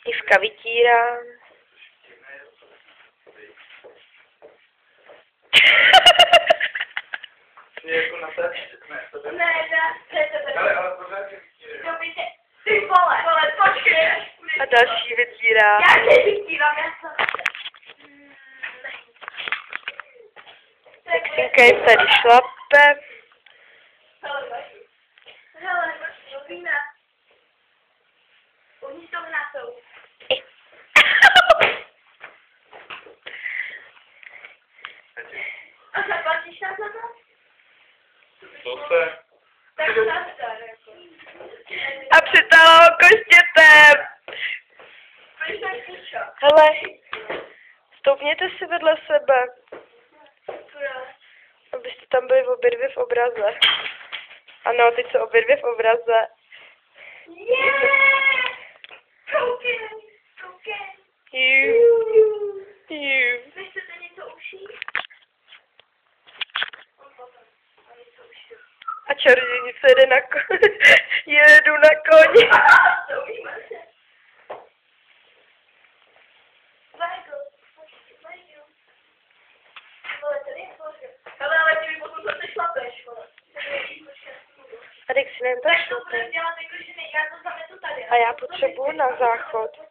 Ivka vytírá. A další vytírá. Já nevytírám, já jsem. Maxinka je tady šlape. Hele, vína. Oni to vnasou. A zaplatíš nám za to? To se. Tak zastar, jako. A přitala ho koštětem. Proč tak kučo? Hele, stoupněte si vedle sebe, abyste tam byli obě dvě v obraze. Ano, teď jsou obě dvě v obraze. Yeah! Koukej! Nechcete něco ušít? A čarodějnice jede na jedu na koni. Ale ty mi potom zase šlapeš, vole. A teď si nevím, tak šlape. dělat jako, že já to zametu tady. A já potřebuju na záchod.